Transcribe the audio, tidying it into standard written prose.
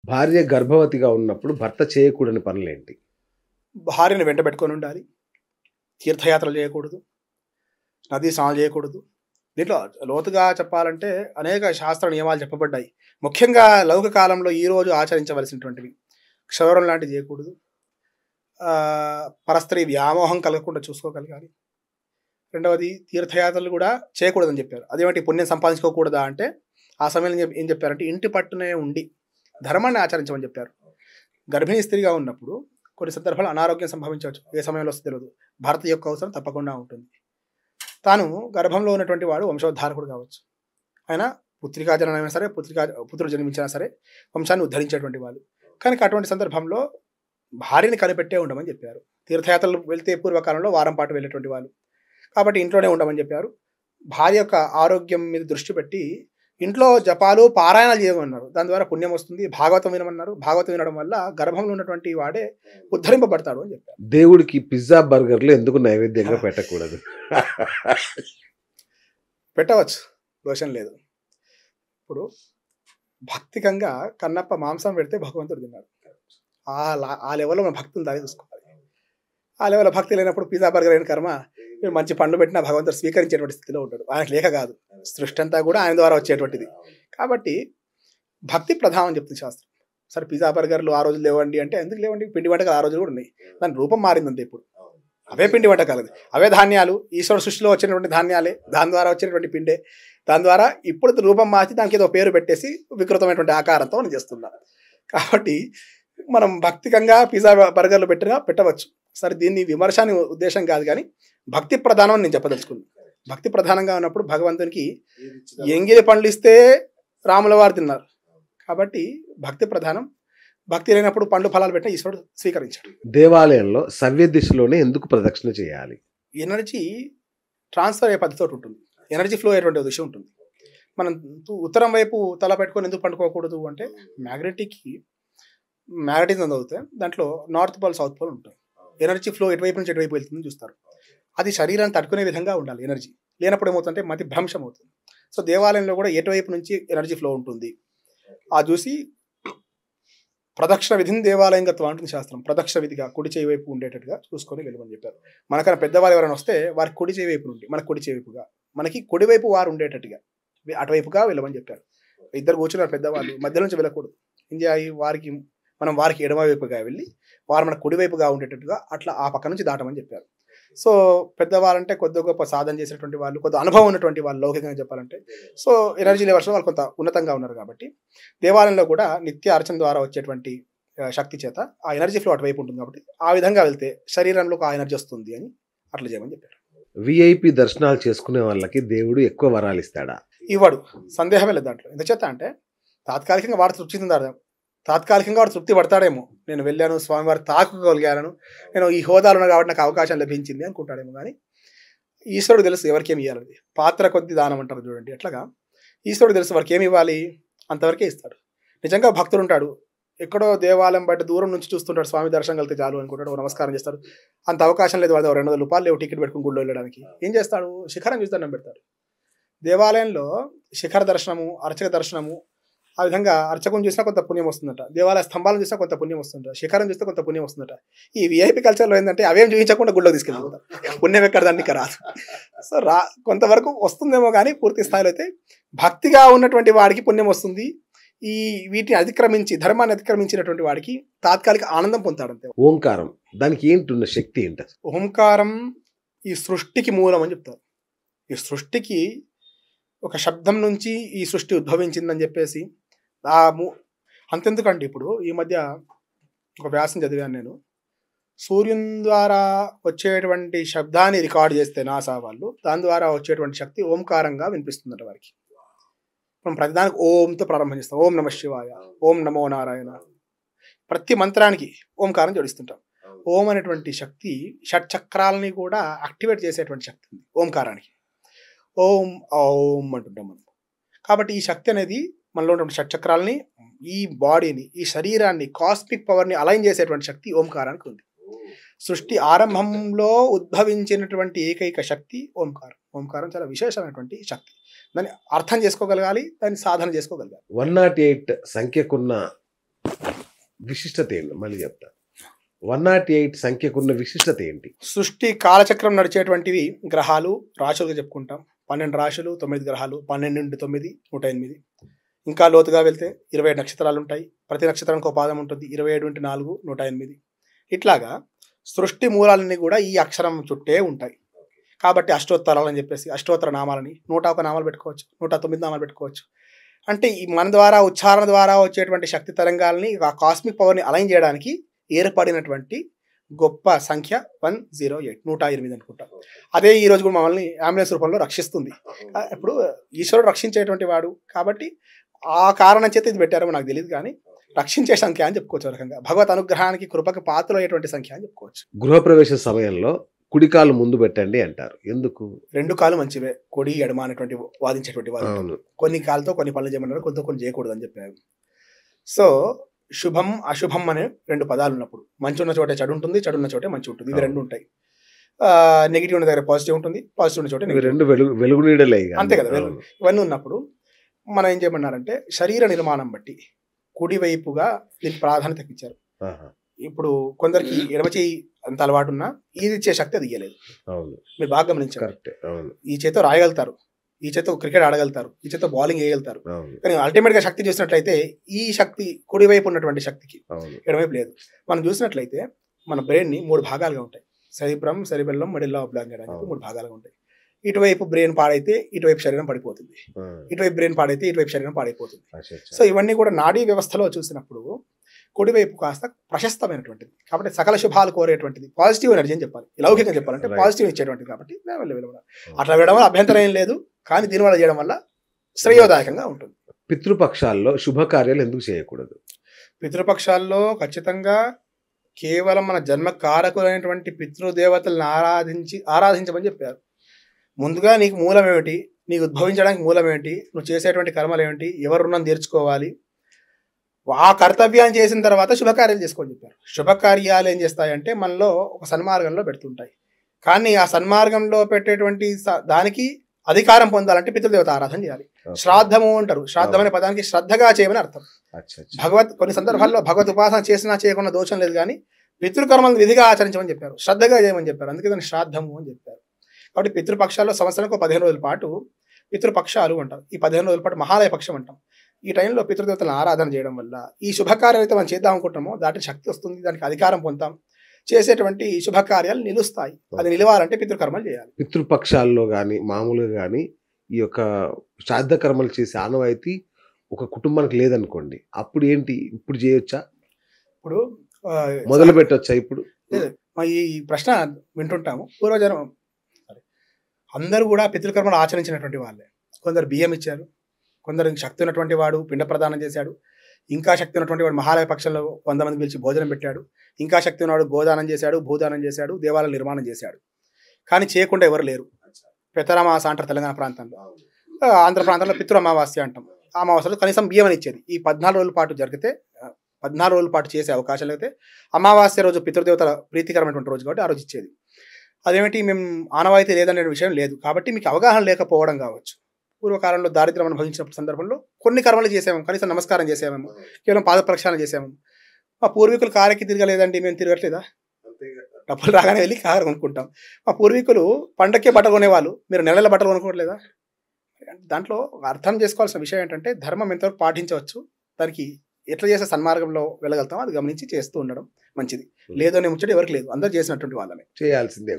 భార్య గర్భవతిగా ఉన్నప్పుడు భర్త చేయకూడని పనులేంటి? భార్యను వెంట పెట్టుకొని ఉండాలి. తీర్థయాత్రలు చేయకూడదు. నదీ స్నానాలు చేయకూడదు. దీంట్లో లోతుగా చెప్పాలంటే అనేక శాస్త్ర నియమాలు చెప్పబడ్డాయి. ముఖ్యంగా లౌకిక కాలంలో ఈరోజు ఆచరించవలసినటువంటివి. క్షౌరం లాంటివి చేయకూడదు. పరస్త్రీ వ్యామోహం కలగకుండా చూసుకోగలగాలి. రెండవది తీర్థయాత్రలు కూడా చేయకూడదని చెప్పారు. అదేమిటి పుణ్యం సంపాదించుకోకూడదా అంటే ఆ సమయంలో ఏం చెప్పారంటే ఇంటి పట్టునే ఉండి ధర్మాన్ని ఆచరించమని చెప్పారు. గర్భిణీ స్త్రీగా ఉన్నప్పుడు కొన్ని సందర్భాలు అనారోగ్యం సంభవించవచ్చు. ఏ సమయంలో వస్తే తెలియదు. భర్త యొక్క అవసరం తప్పకుండా ఉంటుంది. తాను గర్భంలో ఉన్నటువంటి వాడు వంశోద్ధారకుడు కావచ్చు. ఆయన పుత్రికా జననమైనా సరే పుత్రుడు జన్మించినా సరే వంశాన్ని ఉద్ధరించేటువంటి వాళ్ళు. కనుక అటువంటి సందర్భంలో భార్యని కనిపెట్టే ఉండమని చెప్పారు. తీర్థయాత్రలు వెళ్తే పూర్వకాలంలో వారం పాటు వెళ్ళేటువంటి వాళ్ళు కాబట్టి ఇంట్లోనే ఉండమని చెప్పారు. భార్య యొక్క ఆరోగ్యం మీద దృష్టి పెట్టి ఇంట్లో జపాలు పారాయణాలు చేయమన్నారు. దాని ద్వారా పుణ్యం వస్తుంది. భాగవతం వినమన్నారు. భాగవతం వినడం వల్ల గర్భంలో ఉన్నటువంటి వాడే ఉద్ధరింపబడతాడు అని చెప్పారు. దేవుడికి పిజ్జా బర్గర్లు ఎందుకు నైవేద్యంగా పెట్టకూడదు? పెట్టవచ్చు, దోషం లేదు. ఇప్పుడు భక్తికంగా కన్నప్ప మాంసం పెడితే భగవంతుడు తిన్నాడు. ఆ లెవెల్లో మన భక్తిని దారి చూసుకోవాలి. ఆ లెవెల్లో భక్తి లేనప్పుడు పిజ్జా బర్గర్ అయిన కర్మ మీరు మంచి పండ్లు పెట్టినా భగవంతుడు స్వీకరించేటువంటి స్థితిలో ఉంటాడు. ఆయనకు లేక కాదు, సృష్టి అంతా కూడా ఆయన ద్వారా వచ్చేటువంటిది. కాబట్టి భక్తి ప్రధానం చెప్తుంది శాస్త్రం. సరే పిజ్జా బర్గర్లు ఆ రోజులు లేవండి అంటే ఎందుకు లేవండి? పిండి వంటకాలు ఆ రోజులు కూడా ఉన్నాయి. దాని రూపం మారిందంతే. ఇప్పుడు అవే పిండి వంటకాలు, అవే ధాన్యాలు, ఈశ్వర సృష్టిలో వచ్చినటువంటి ధాన్యాలే, దాని ద్వారా వచ్చినటువంటి పిండే. దాని ద్వారా ఇప్పుడు రూపం మార్చి దానికి ఏదో పేరు పెట్టేసి వికృతమైనటువంటి ఆకారంతో మనం చేస్తున్నాం. కాబట్టి మనం భక్తికంగా పిజ్జా బర్గర్లు పెట్టవచ్చు. సరే దీన్ని విమర్శని ఉద్దేశం కాదు, కానీ భక్తి ప్రధానం అని నేను చెప్పదలుచుకున్నాను. భక్తి ప్రధానంగా ఉన్నప్పుడు భగవంతునికి ఎంగిలి పండ్లు ఇస్తే రాముల వారు తిన్నారు. కాబట్టి భక్తి ప్రధానం. భక్తి లేనప్పుడు పండు ఫలాలు పెట్టిన ఈశ్వరుడు స్వీకరించాడు. దేవాలయంలో సవ్య దిశలోనే ఎందుకు ప్రదక్షిణ చేయాలి? ఎనర్జీ ట్రాన్స్ఫర్ అయ్యే పద్ధతితో ఉంటుంది. ఎనర్జీ ఫ్లో అయ్యేటువంటి విషయం ఉంటుంది. మనం ఉత్తరం వైపు తల పెట్టుకొని ఎందుకు పండుకోకూడదు అంటే మ్యాగ్నెటిజం చదివితే దాంట్లో నార్త్ పోల్ సౌత్ పోల్ ఉంటుంది. ఎనర్జీ ఫ్లో ఎటువైపు నుంచి ఎటువైపు వెళ్తుందని చూస్తారు. అది శరీరాన్ని తట్టుకునే విధంగా ఉండాలి. ఎనర్జీ లేనప్పుడు ఏమవుతుందంటే మతి భ్రంశం అవుతుంది. సో దేవాలయంలో కూడా ఎటువైపు నుంచి ఎనర్జీ ఫ్లో ఉంటుంది ఆ చూసి ప్రదక్షిణ విధిని దేవాలయం గత్వం అంటుంది శాస్త్రం. ప్రదక్షిణ విధిగా కుడి చేయి వైపు ఉండేటట్టుగా చూసుకొని వెళ్ళమని చెప్పారు. మనకన్నా పెద్దవారు ఎవరైనా వస్తే వారికి కుడి చేయి వైపు నుండి మనకు కుడి చేయి వైపుగా, మనకి కుడివైపు వారు ఉండేటట్టుగా అటువైపుగా వెళ్ళమని చెప్పారు. ఇద్దరు కూర్చున్నారు పెద్దవాళ్ళు, మధ్య నుంచి వెళ్ళకూడదు. వారికి ఎడమ వైపుగా వెళ్ళి వారు మన కుడివైపుగా ఉండేటట్టుగా అట్లా ఆ పక్క నుంచి దాటమని చెప్పారు. సో పెద్దవాళ్ళంటే కొద్ది గొప్ప సాధన చేసేటువంటి వాళ్ళు, కొద్ది అనుభవం ఉన్నటువంటి వాళ్ళు, లౌకికంగా చెప్పాలంటే. సో ఎనర్జీ లెవెల్స్ వాళ్ళు కొంత ఉన్నతంగా ఉన్నారు కాబట్టి దేవాలయంలో కూడా నిత్య అర్చన ద్వారా వచ్చేటువంటి శక్తి చేత ఆ ఎనర్జీ ఫ్లో అటువైపు ఉంటుంది. కాబట్టి ఆ విధంగా వెళ్తే శరీరంలోకి ఆ ఎనర్జీ వస్తుంది అని అట్లా చేయమని చెప్పారు. విఐపి దర్శనాలు చేసుకునే వాళ్ళకి దేవుడు ఎక్కువ వరాలు ఇస్తాడా? ఇవ్వడు, సందేహమే లేదు దాంట్లో. ఎందుచేత అంటే తాత్కాలికంగా వాడు తృప్తి పడతాడేమో. నేను వెళ్ళాను, స్వామివారి తాకగలిగాను, నేను ఈ హోదాలు ఉన్నా కాబట్టి నాకు అవకాశం లభించింది అనుకుంటాడేమో. కానీ ఈశ్వరుడు తెలుసు ఎవరికేమి ఇవ్వాలని. పాత్ర కొద్ది దానం అంటారు చూడండి, అట్లాగా ఈశ్వరుడు తెలుసు వారికి ఏమి ఇవ్వాలి, అంతవరకే ఇస్తాడు. నిజంగా భక్తుడు ఉంటాడు, ఎక్కడో దేవాలయం బయట దూరం నుంచి చూస్తుంటాడు, స్వామి దర్శనం కలిగితే చాలు అనుకుంటాడు, నమస్కారం చేస్తాడు. అంత అవకాశం లేదు, వాడు 200 రూపాయలు లేవు టికెట్ పెట్టుకుని గుళ్ళో వెళ్ళడానికి. ఏం చేస్తాడు? శిఖరం చూసి దండం పెడతాడు. దేవాలయంలో శిఖర దర్శనము, అర్చక దర్శనము, ఆ విధంగా అర్చకం చూసినా కొంత పుణ్యం వస్తుందట, దేవాలయ స్తంభాలను చూసినా కొంత పుణ్యం వస్తుందట, శిఖరం చూస్తే కొంత పుణ్యం వస్తుందట. ఈ విఐపి కల్చర్లో ఏంటంటే అవేం చూపించకుండా గుళ్ళో తీసుకెళ్ళిపోతారు. పుణ్యం ఎక్కడ దానికి రాదు. సో కొంతవరకు వస్తుందేమో కానీ పూర్తి స్థాయిలో అయితే భక్తిగా ఉన్నటువంటి వాడికి పుణ్యం వస్తుంది. వీటిని ధర్మాన్ని అతిక్రమించినటువంటి వాడికి తాత్కాలిక ఆనందం పొందుతాడంతే. ఓంకారం, దానికి ఏంటున్న శక్తి ఏంటి? ఓంకారం ఈ సృష్టికి మూలం అని చెప్తారు. ఈ సృష్టికి ఒక శబ్దం నుంచి ఈ సృష్టి ఉద్భవించిందని చెప్పేసి అంతెందుకండి, ఇప్పుడు ఈ మధ్య ఒక వ్యాసం చదివాను నేను. సూర్యుని ద్వారా వచ్చేటువంటి శబ్దాన్ని రికార్డ్ చేస్తే నాసా వాళ్ళు, దాని ద్వారా వచ్చేటువంటి శక్తి ఓంకారంగా వినిపిస్తుందట వారికి. మనం ప్రతిదానికి ఓంతో ప్రారంభం చేస్తాం. ఓం నమ శివాయ, ఓం నమో నారాయణ, ప్రతి మంత్రానికి ఓంకారం జోడిస్తుంటాం. ఓం అనేటువంటి శక్తి షట్చక్రాలని కూడా యాక్టివేట్ చేసేటువంటి శక్తి ఉంది ఓంకారానికి. ఓం ఓం అంటుంటాం మనం. కాబట్టి ఈ శక్తి అనేది మనలో ఉన్నటువంటి షట్చక్రాలని, ఈ బాడీని, ఈ శరీరాన్ని, కాస్మిక్ పవర్ని అలైన్ చేసేటువంటి శక్తి ఓంకారానికి ఉంది. సృష్టి ఆరంభంలో ఉద్భవించినటువంటి ఏకైక శక్తి ఓంకారం. ఓంకారం చాలా విశేషమైనటువంటి శక్తి. దాన్ని అర్థం చేసుకోగలగాలి, దాన్ని సాధన చేసుకోగలగాలి. 108 సంఖ్యకున్న విశిష్టత ఏంటి మళ్ళీ చెప్తా. 108 సంఖ్యకున్న విశిష్టత ఏంటి? సృష్టి కాలచక్రం నడిచేటువంటివి గ్రహాలు రాశులుగా చెప్పుకుంటాం. 12 రాశులు, 9 గ్రహాలు, 12 నుండి 9 108. ఇంకా లోతుగా వెళ్తే 27 నక్షత్రాలు ఉంటాయి. ప్రతి నక్షత్రానికి ఒక పాదం ఉంటుంది. 27 నుండి 4 108. ఇట్లాగా సృష్టి మూలాలన్నీ కూడా ఈ అక్షరం చుట్టే ఉంటాయి. కాబట్టి అష్టోత్తరాలు అని చెప్పేసి అష్టోత్తర నామాలని 101 నామాలు పెట్టుకోవచ్చు, 109 నామాలు పెట్టుకోవచ్చు. అంటే ఈ మన ద్వారా ఉచ్చారణ ద్వారా వచ్చేటువంటి శక్తి తరంగాల్ని ఆ కాస్మిక్ పవర్ని అలైన్ చేయడానికి ఏర్పడినటువంటి గొప్ప సంఖ్య 108 108 అనుకుంటా. అదే ఈ రోజు కూడా మమ్మల్ని అంబులెన్స్ రూపంలో రక్షిస్తుంది. ఇప్పుడు ఈశ్వరుడు రక్షించేటువంటి వాడు కాబట్టి ఆ కారణం చేత ఇది పెట్టారో నాకు తెలియదు, కానీ రక్షించే సంఖ్య అని చెప్పుకోవచ్చు. రకంగా భగవత్ అనుగ్రహానికి కృపకి పాత్రలయ్యేటువంటి సంఖ్య అని చెప్పుకోవచ్చు. గృహప్రవేశ సమయంలో కుడి కాలు ముందు పెట్టండి అంటారు, ఎందుకు? 2 కాలు మంచివే, కొడి ఎడమ అనేటువంటి వాదించేటువంటి వాడు. కొన్ని కాళ్ళతో కొన్ని పనులు చేయమన్నారు, కొన్ని చేయకూడదు అని చెప్పారు. సో శుభం అశుభం అనే 2 పదాలు ఉన్నప్పుడు మంచి ఉన్న చోటే చెడు ఉంటుంది, చెడు ఉన్న చోటే మంచి ఉంటుంది. ఇవి 2 ఉంటాయి. నెగిటివ్ ఉన్న దగ్గర పాజిటివ్ ఉంటుంది, పాజిటివ్ ఉన్న చోటే నెగిటివ్. వెలుగు నీడలే అంతే కదా. ఇవన్నీ ఉన్నప్పుడు మనం ఏం చేయమన్నారంటే శరీర నిర్మాణం బట్టి కుడివైపుగా దీనికి ప్రాధాన్యత ఇచ్చారు. ఇప్పుడు కొందరికి ఎడమ చేయి అంత అలవాటు ఉన్నా ఇది ఇచ్చే శక్తి అది ఇయ్యలేదు. మీరు బాగా గమనించారు. ఈ చేతో రాయగలుగుతారు, ఈ చేతో క్రికెట్ ఆడగలుగుతారు, ఈ చేతో బౌలింగ్ వేయగలుగుతారు. కానీ అల్టిమేట్ గా శక్తి చూసినట్లయితే ఈ శక్తి కుడివైపు ఉన్నటువంటి శక్తికి ఎడమవైపు లేదు. మనం చూసినట్లయితే మన బ్రెయిన్ ని 3 భాగాలుగా ఉంటాయి. సెరిబ్రమ్, సెరిబెల్లం, మెడిల్లా ఆబ్లాంగా 3 భాగాలుగా ఉంటాయి. ఇటువైపు బ్రెయిన్ పాడైతే ఇటువైపు శరీరం పడిపోతుంది, ఇటువైపు బ్రెయిన్ పాడైతే ఇటువైపు శరీరం పాడైపోతుంది. సో ఇవన్నీ కూడా నాడీ వ్యవస్థలో చూసినప్పుడు కుడివైపు కాస్త ప్రశస్తమైనటువంటిది కాబట్టి సకల శుభాలు కోరేటువంటిది, పాజిటివ్ ఎనర్జీ అని చెప్పాలి. లౌకికంగా చెప్పాలంటే పాజిటివ్ ఇచ్చేటువంటిది. కాబట్టి అట్లా వేయడం వల్ల అభ్యంతరం ఏం లేదు, కానీ దీనివల్ల చేయడం వల్ల శ్రేయోదాయకంగా ఉంటుంది. పితృపక్షాల్లో శుభకార్యాలు ఎందుకు చేయకూడదు? పితృపక్షాల్లో ఖచ్చితంగా కేవలం మన జన్మ కారకులైనటువంటి పితృదేవతలను ఆరాధించమని చెప్పారు. ముందుగా నీకు మూలం ఏమిటి, నీకు ఉద్భవించడానికి మూలం ఏమిటి, నువ్వు చేసేటువంటి కర్మలు ఏమిటి, ఎవరు రుణం తీర్చుకోవాలి, ఆ కర్తవ్యాన్ని చేసిన తర్వాత శుభకార్యాలు చేసుకోని చెప్పారు. శుభకార్యాలు ఏం చేస్తాయంటే మనలో ఒక సన్మార్గంలో పెడుతుంటాయి. కానీ ఆ సన్మార్గంలో పెట్టేటువంటి దానికి అధికారం పొందాలంటే పితృదేవత ఆరాధన చేయాలి. శ్రాద్ధము అంటారు. శ్రాద్ధం అనే పదానికి శ్రద్ధగా చేయమని అర్థం. కొన్ని సందర్భాల్లో భగవత్ ఉపాసన చేసినా చేయకుండా దోషం లేదు, కానీ పితృకర్మలను విధిగా ఆచరించమని చెప్పారు, శ్రద్ధగా చేయమని చెప్పారు. అందుకే దాన్ని శ్రాద్ధము అని చెప్పారు. కాబట్టి పితృపక్షాల్లో సంవత్సరానికి 15 రోజుల పాటు పితృపక్షాలు అంటారు. ఈ 15 రోజుల పాటు మహాలయ పక్షం అంటాం. ఈ టైంలో పితృదేవతలను ఆరాధన చేయడం వల్ల ఈ శుభకార్యాలు అయితే మనం చేద్దాం అనుకుంటామో దాటి శక్తి వస్తుంది, దానికి అధికారం పొందుతాం, చేసేటువంటి శుభకార్యాలు నిలుస్తాయి. అది నిలవాలంటే పితృకర్మలు చేయాలి. పితృపక్షాల్లో కానీ మామూలుగా కానీ ఈ యొక్క శ్రాద్ధ కర్మలు చేసే ఆనవాయితీ ఒక కుటుంబానికి లేదనుకోండి, అప్పుడు ఏంటి? ఇప్పుడు చేయొచ్చా? ఇప్పుడు మొదలు పెట్టొచ్చా? ఇప్పుడు ఈ ప్రశ్న వింటుంటాము. పూర్వజనం అందరూ కూడా పితృకర్మలు ఆచరించినటువంటి వాళ్ళే. కొందరు బియ్యం ఇచ్చారు, కొందరు శక్తి ఉన్నటువంటి వాడు పిండ ప్రదానం చేశాడు, ఇంకా శక్తి ఉన్నటువంటి వాడు మహాలయ పక్షంలో 100 మంది పిలిచి భోజనం పెట్టాడు, ఇంకా శక్తి ఉన్నవాడు గోదానం చేశాడు, భూదానం చేశాడు, దేవాలయ నిర్మాణం చేశాడు. కానీ చేయకుండా ఎవరు లేరు. పెతరమాస అంటారు తెలంగాణ ప్రాంతంలో. ఆంధ్ర ప్రాంతంలో పితృ అమావాస్య అంటాం. అమావాస్యలో కనీసం బియ్యం అని ఇచ్చేది. ఈ 14 రోజుల పాటు జరిగితే 14 రోజుల పాటు చేసే అవకాశాలు అయితే అమావాస్య రోజు పితృదేవతల ప్రీతికరమైనటువంటి రోజు కాబట్టి ఆ రోజు ఇచ్చేది. అదేమిటి మేము ఆనవాయితీ లేదనే విషయం లేదు. కాబట్టి మీకు అవగాహన లేకపోవడం కావచ్చు. పూర్వకాలంలో దారిద్ర్యం అనుభవించినప్పుడు సందర్భంలో కొన్ని కర్మలు చేసాము, కనీసం నమస్కారం చేసామేమో, కేవలం పాద ప్రక్షాళన చేసాము. మా పూర్వీకులు కారెక్కి తిరగలేదండి, మేము తిరగట్లేదా? డబ్బులు రాగానే వెళ్ళి కారు కొనుక్కుంటాం. మా పూర్వీకులు పండక్కే బట్టలు కొనేవాళ్ళు, మీరు నెలల బట్టలు కొనుక్కోవట్లేదా? దాంట్లో అర్థం చేసుకోవాల్సిన విషయం ఏంటంటే ధర్మం ఎంతవరకు పాటించవచ్చు, దానికి ఎట్లా చేసే సన్మార్గంలో వెళ్ళగలుగుతాం అది గమనించి చేస్తూ ఉండడం మంచిది. లేదనే ముచ్చట ఎవరికి లేదు, అందరూ చేసినటువంటి వాళ్ళని చేయాల్సిందే.